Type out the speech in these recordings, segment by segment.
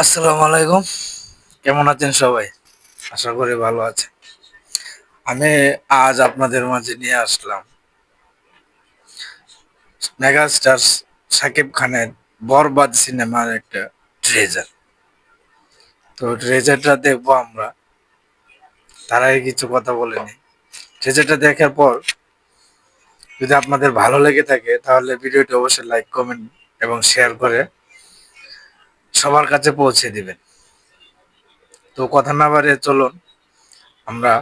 আসসালামু আলাইকুম। কেমন আছেন সবাই? আশা করি ভালো আছেন। আমি আজ আপনাদের মাঝে নিয়ে আসলাম মেগাস্টার শাকিব খানের বরবাদ সিনেমার একটা ট্রেজার। তো ট্রেজারটা দেখবো আমরা, তার আগে কিছু কথা বলে নিই। ট্রেজারটা দেখার পর যদি আপনাদের ভালো লেগে থাকে তাহলে ভিডিওটি অবশ্যই লাইক, কমেন্ট এবং শেয়ার করে সবার কাছে পৌঁছে দিবেন। তো কথা না বাড়িয়ে চলুন আমরা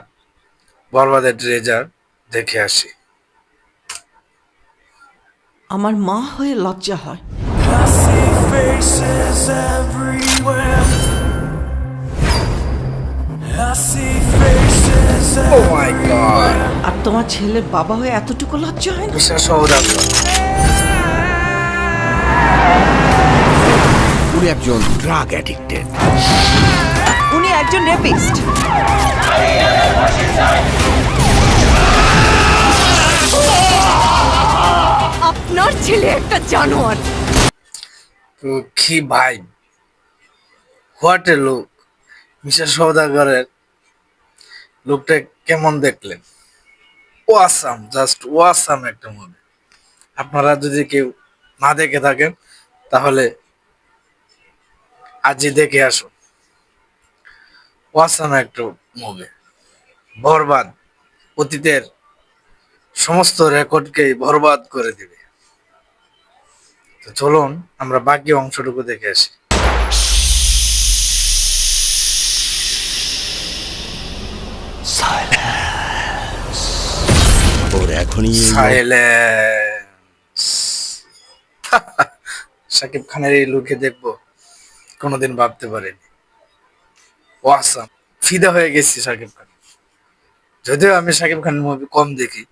বরবাদের ট্রেজার দেখে আসি। আমার মা হয়ে লজ্জা হয়। I see faces everywhere. I see faces oh my God, আর তোমার ছেলের বাবা হয়ে এতটুকু লজ্জা হয় না? বিশ্বাস সৌদাগর। উনি একজন ড্রাগ অ্যাডিক্টেড। উনি একজন রেপিস্ট। আপনার ছেলে একটা জানোয়ার। তো কি ভাই, হোয়াট এ লুক! মিশা সওদাগরের লুকটা কেমন দেখলেন? ওয়াসাম, জাস্ট ওয়াসাম একটা মুভি। আপনারা যদি কেউ না দেখে থাকেন তাহলে আজই দেখে আসুন। ওয়াসাম একটা মুভি। বরবাদ অতীতের সমস্ত রেকর্ডকেই বরবাদ করে দিবে। তো চলুন আমরা বাকি অংশটুকু দেখে আসি। ওর এখনই সাইলেন্স। শাকিব খানের এই লুকে দেখবো কোনোদিন ভাবতে পারিনি। ওয়াসাম, ফিদা হয়ে গেছি শাকিব খান। যদিও আমি শাকিব খানের মুভি কম দেখি,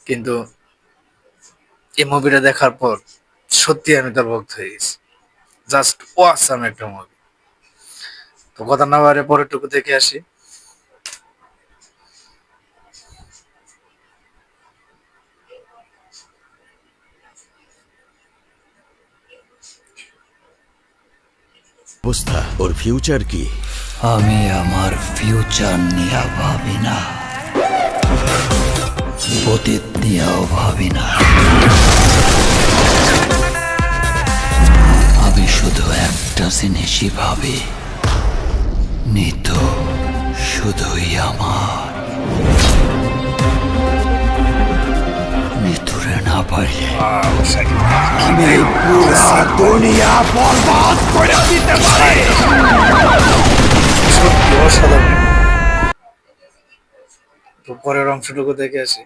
কিন্তু এই মুভিটা দেখার পর সত্যি আমি তার ভক্ত হয়ে গেছি। জাস্ট ওয়াসাম একটা মুভি। তো কথা না বাড়ে পরেরটুকু দেখে আসি। অবস্থা, ওর ফিউচার কি? আমি আমার ফিউচার নিয়ে ভাবি না, অতীত নিয়েও ভাবি না। আমি শুধু একটা জিনিসই ভাবি, নিতু শুধুই আমার। নিতুরে না পাইলে আমি পুরা দুনিয়া বরবাদ করে দিতে পারি। সত্যি অসাধারণ। তো পরের অংশটুকু দেখে আসি।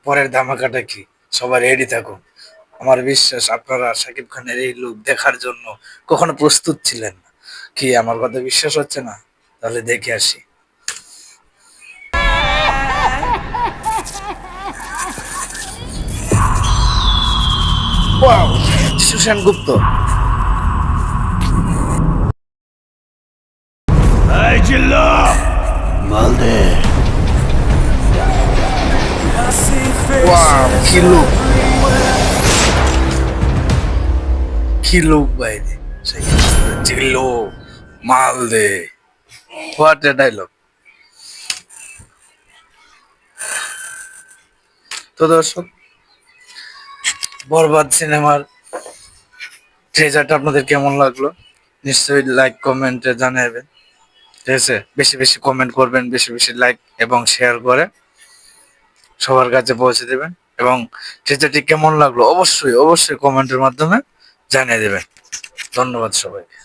পরের ধামাকাটা কি, সবাই রেডি থাকুন। আমার বিশ্বাস আপনারা শাকিব খানের এই লুক দেখার জন্য কখনো প্রস্তুত ছিলেন না। কি আমার কথা বিশ্বাস হচ্ছে না? তাহলে দেখে আসি। ওয়াও, সুশান গুপ্ত। এই জিল্লা মালদে। ওয়াও, কি লুক, কি লুক ভাই! জিল্লো মাল দে, হোয়াট এ ডায়লগ! তো দর্শক, বরবাদ সিনেমার ট্রেজারটা আপনাদের কেমন লাগলো নিশ্চয়ই লাইক কমেন্টে জানাবেন। ঠিক আছে, বেশি বেশি কমেন্ট করবেন, বেশি বেশি লাইক এবং শেয়ার করে সবার কাছে পৌঁছে দেবেন। এবং ট্রেজারটি কেমন লাগলো অবশ্যই অবশ্যই কমেন্টের মাধ্যমে জানিয়ে দেবেন। ধন্যবাদ সবাইকে।